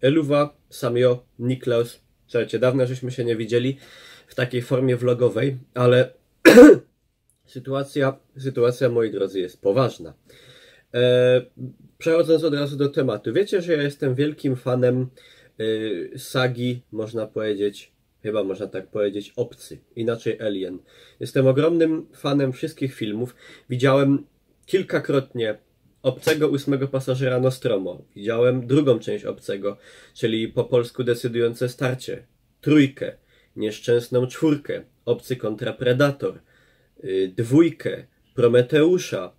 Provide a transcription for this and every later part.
Eluwa, Samio, Niklaus. Słuchajcie, dawno żeśmy się nie widzieli w takiej formie vlogowej, ale sytuacja, moi drodzy, jest poważna. Przechodząc od razu do tematu. Wiecie, że ja jestem wielkim fanem sagi, można powiedzieć, chyba można tak powiedzieć, Obcy, inaczej Alien. Jestem ogromnym fanem wszystkich filmów. Widziałem kilkakrotnie Obcego, Ósmego Pasażera Nostromo. Widziałem drugą część Obcego, czyli po polsku Decydujące Starcie, Trójkę, Nieszczęsną Czwórkę, Obcy kontra Predator, Dwójkę, Prometeusza,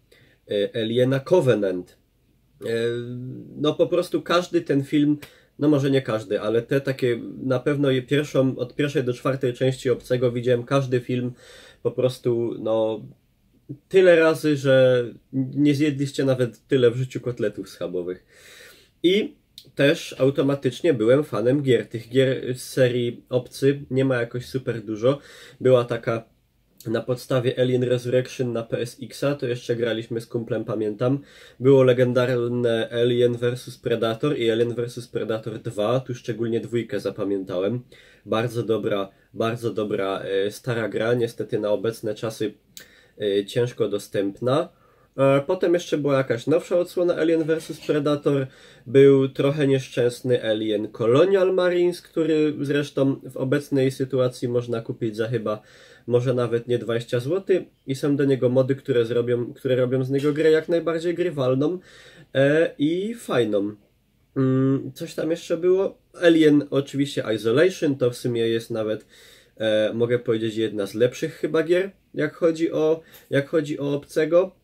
Aliena Covenant. No po prostu każdy ten film, no może nie każdy, ale te takie na pewno od pierwszej do czwartej części Obcego widziałem każdy film po prostu no tyle razy, że nie zjedliście nawet tyle w życiu kotletów schabowych. I też automatycznie byłem fanem gier. Tych gier z serii Obcy nie ma jakoś super dużo. Była taka na podstawie Alien Resurrection na PSX-a, to jeszcze graliśmy z kumplem, pamiętam. Było legendarne Alien vs Predator i Alien vs Predator 2, tu szczególnie dwójkę zapamiętałem. Bardzo dobra stara gra, niestety na obecne czasy ciężko dostępna. Potem jeszcze była jakaś nowsza odsłona Alien vs Predator. Był trochę nieszczęsny Alien Colonial Marines, który zresztą w obecnej sytuacji można kupić za chyba może nawet nie 20 zł i są do niego mody, które robią z niego grę jak najbardziej grywalną i fajną. Coś tam jeszcze było? Alien oczywiście Isolation, to w sumie jest nawet mogę powiedzieć jedna z lepszych chyba gier, jak chodzi o Obcego.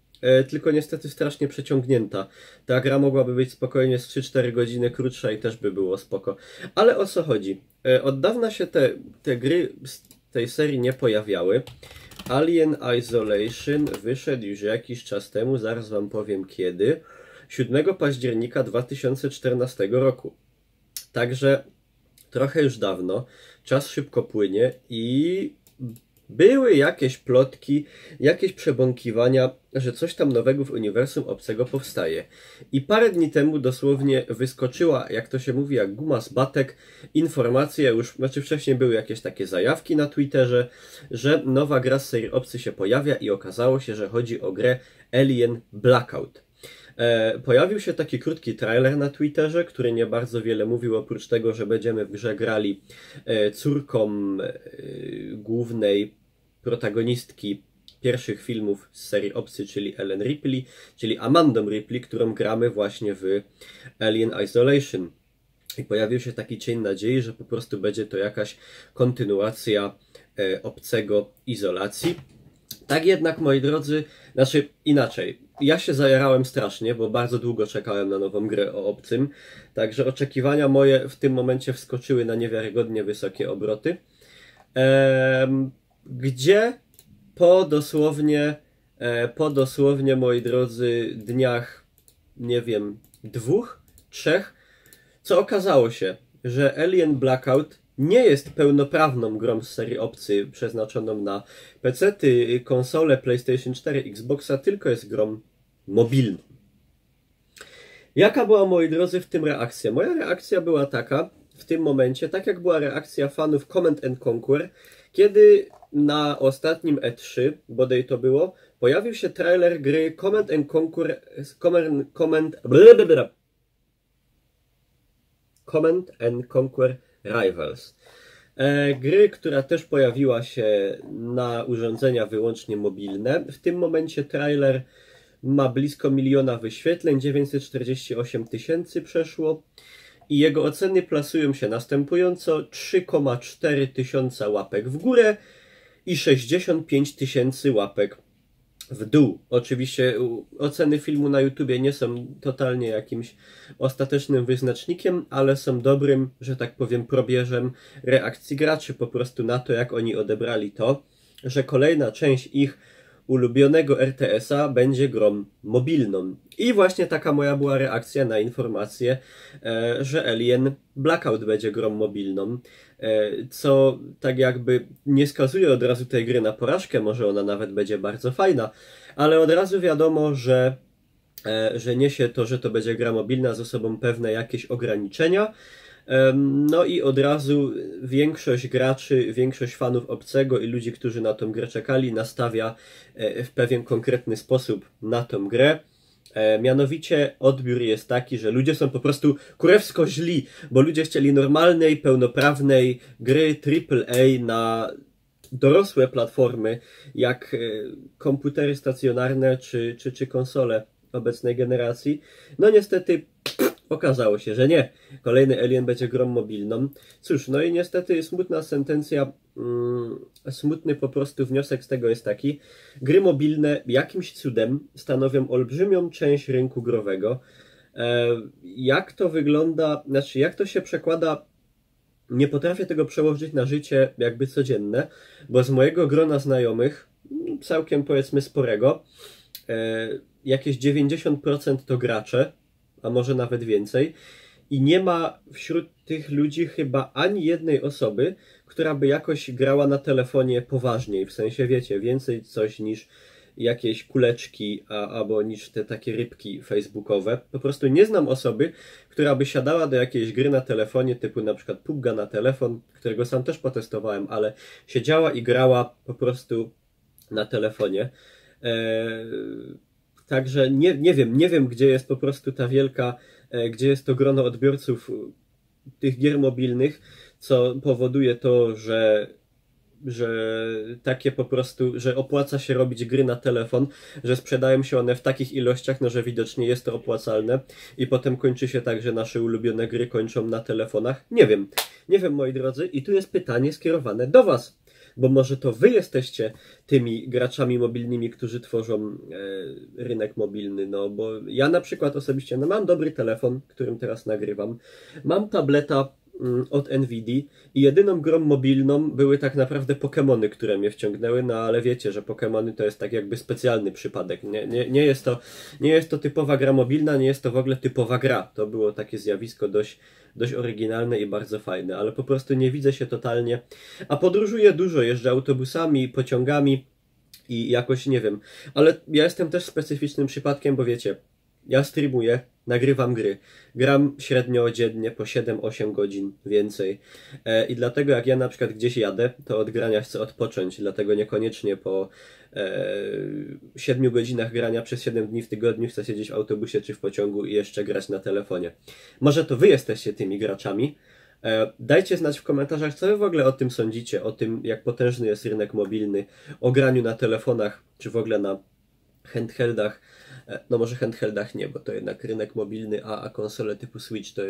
Tylko niestety strasznie przeciągnięta. Ta gra mogłaby być spokojnie z 3-4 godziny krótsza i też by było spoko. Ale o co chodzi? Od dawna się te gry z tej serii nie pojawiały. Alien Isolation wyszedł już jakiś czas temu, zaraz wam powiem kiedy. 7 października 2014 roku. Także trochę już dawno, czas szybko płynie i były jakieś plotki, jakieś przebąkiwania, że coś tam nowego w uniwersum Obcego powstaje. I parę dni temu dosłownie wyskoczyła, jak to się mówi, jak guma z batek, informacja już, znaczy wcześniej były jakieś takie zajawki na Twitterze, że nowa gra z serii Obcy się pojawia i okazało się, że chodzi o grę Alien Blackout. Pojawił się taki krótki trailer na Twitterze, który nie bardzo wiele mówił, oprócz tego, że będziemy w grze grali córką głównej protagonistki pierwszych filmów z serii Obcy, czyli Ellen Ripley, czyli Amandą Ripley, którą gramy właśnie w Alien Isolation. I pojawił się taki cień nadziei, że po prostu będzie to jakaś kontynuacja Obcego Izolacji. Tak jednak, moi drodzy, znaczy inaczej, ja się zajarałem strasznie, bo bardzo długo czekałem na nową grę o Obcym, także oczekiwania moje w tym momencie wskoczyły na niewiarygodnie wysokie obroty, gdzie po dosłownie, moi drodzy, dniach, nie wiem, 2, 3, co okazało się, że Alien Blackout nie jest pełnoprawną grą z serii Obcy przeznaczoną na PC-ty, konsole, PlayStation 4, Xboxa, tylko jest grą mobilną. Jaka była, moi drodzy, w tym reakcja? Moja reakcja była taka, w tym momencie, tak jak była reakcja fanów Command & Conquer, kiedy na ostatnim E3, bodaj to było, pojawił się trailer gry Command & Conquer Rivals. Gry, która też pojawiła się na urządzenia wyłącznie mobilne. W tym momencie trailer ma blisko 1 miliona wyświetleń, 948 000 przeszło i jego oceny plasują się następująco: 3,4 tysiąca łapek w górę i 65 000 łapek w dół. Oczywiście oceny filmu na YouTubie nie są totalnie jakimś ostatecznym wyznacznikiem, ale są dobrym, że tak powiem, probierzem reakcji graczy po prostu na to, jak oni odebrali to, że kolejna część ich ulubionego RTS-a będzie grą mobilną. I właśnie taka moja była reakcja na informację, że Alien Blackout będzie grą mobilną, co tak jakby nie skazuje od razu tej gry na porażkę, może ona nawet będzie bardzo fajna, ale od razu wiadomo, że niesie to, że to będzie gra mobilna, ze sobą pewne jakieś ograniczenia, No i od razu większość graczy, większość fanów Obcego i ludzi, którzy na tą grę czekali, nastawia w pewien konkretny sposób na tą grę. Mianowicie odbiór jest taki, że ludzie są po prostu kurewsko źli, bo ludzie chcieli normalnej, pełnoprawnej gry AAA na dorosłe platformy, jak komputery stacjonarne czy konsole obecnej generacji. No niestety okazało się, że nie. Kolejny Alien będzie grą mobilną. Cóż, no i niestety smutna sentencja, smutny po prostu wniosek z tego jest taki. Gry mobilne jakimś cudem stanowią olbrzymią część rynku growego. Jak to wygląda, znaczy jak to się przekłada, nie potrafię tego przełożyć na życie jakby codzienne, bo z mojego grona znajomych, całkiem powiedzmy sporego, jakieś 90% to gracze, a może nawet więcej. I nie ma wśród tych ludzi chyba ani jednej osoby, która by jakoś grała na telefonie poważniej. W sensie, wiecie, więcej coś niż jakieś kuleczki albo niż te takie rybki facebookowe. Po prostu nie znam osoby, która by siadała do jakiejś gry na telefonie, typu na przykład PUBG na telefon, którego sam też potestowałem, ale siedziała i grała po prostu na telefonie. Także nie wiem, gdzie jest po prostu ta wielka, gdzie jest to grono odbiorców tych gier mobilnych, co powoduje to, że takie po prostu, że opłaca się robić gry na telefon, że sprzedają się one w takich ilościach, no że widocznie jest to opłacalne i potem kończy się tak, że nasze ulubione gry kończą na telefonach. Nie wiem moi drodzy, i tu jest pytanie skierowane do was. Bo może to wy jesteście tymi graczami mobilnymi, którzy tworzą rynek mobilny, no bo ja na przykład osobiście mam dobry telefon, którym teraz nagrywam, mam tableta od Nvidia i jedyną grą mobilną były tak naprawdę Pokemony, które mnie wciągnęły, no ale wiecie, że Pokemony to jest tak jakby specjalny przypadek, nie jest to typowa gra mobilna, nie jest to w ogóle typowa gra, to było takie zjawisko dość oryginalne i bardzo fajne, ale po prostu nie widzę się totalnie, a podróżuję dużo, jeżdżę autobusami, pociągami i jakoś nie wiem, ale ja jestem też specyficznym przypadkiem, bo wiecie, ja streamuję, nagrywam gry. Gram średnio dziennie po 7-8 godzin więcej. I dlatego jak ja na przykład gdzieś jadę, to od grania chcę odpocząć. Dlatego niekoniecznie po 7 godzinach grania przez 7 dni w tygodniu chcę siedzieć w autobusie czy w pociągu i jeszcze grać na telefonie. Może to wy jesteście tymi graczami. Dajcie znać w komentarzach, co wy w ogóle o tym sądzicie, o tym, jak potężny jest rynek mobilny, o graniu na telefonach, czy w ogóle na handheldach. No może handheldach nie, bo to jednak rynek mobilny, a konsole typu Switch to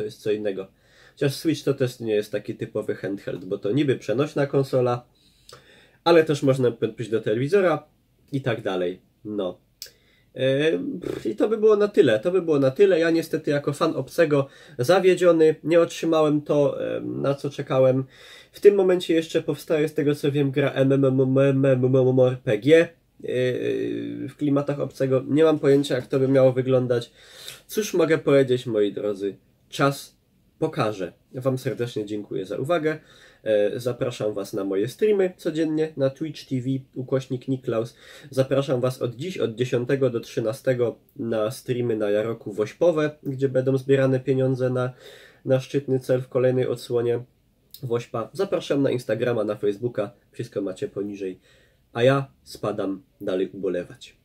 jest co innego. Chociaż Switch to też nie jest taki typowy handheld, bo to niby przenośna konsola, ale też można pójść do telewizora i tak dalej. No. I to by było na tyle. Ja niestety jako fan Obcego zawiedziony, nie otrzymałem to, na co czekałem. W tym momencie jeszcze powstaje, z tego co wiem, gra MMORPG w klimatach Obcego. Nie mam pojęcia, jak to by miało wyglądać. Cóż mogę powiedzieć, moi drodzy? Czas pokaże. Wam serdecznie dziękuję za uwagę. Zapraszam was na moje streamy codziennie na Twitch TV /Niklaus. Zapraszam was od dziś, od 10 do 13 na streamy na Jaroku Wośpowe, gdzie będą zbierane pieniądze na szczytny cel w kolejnej odsłonie Wośpa. Zapraszam na Instagrama, na Facebooka. Wszystko macie poniżej. A ja spadam dalej ubolewać.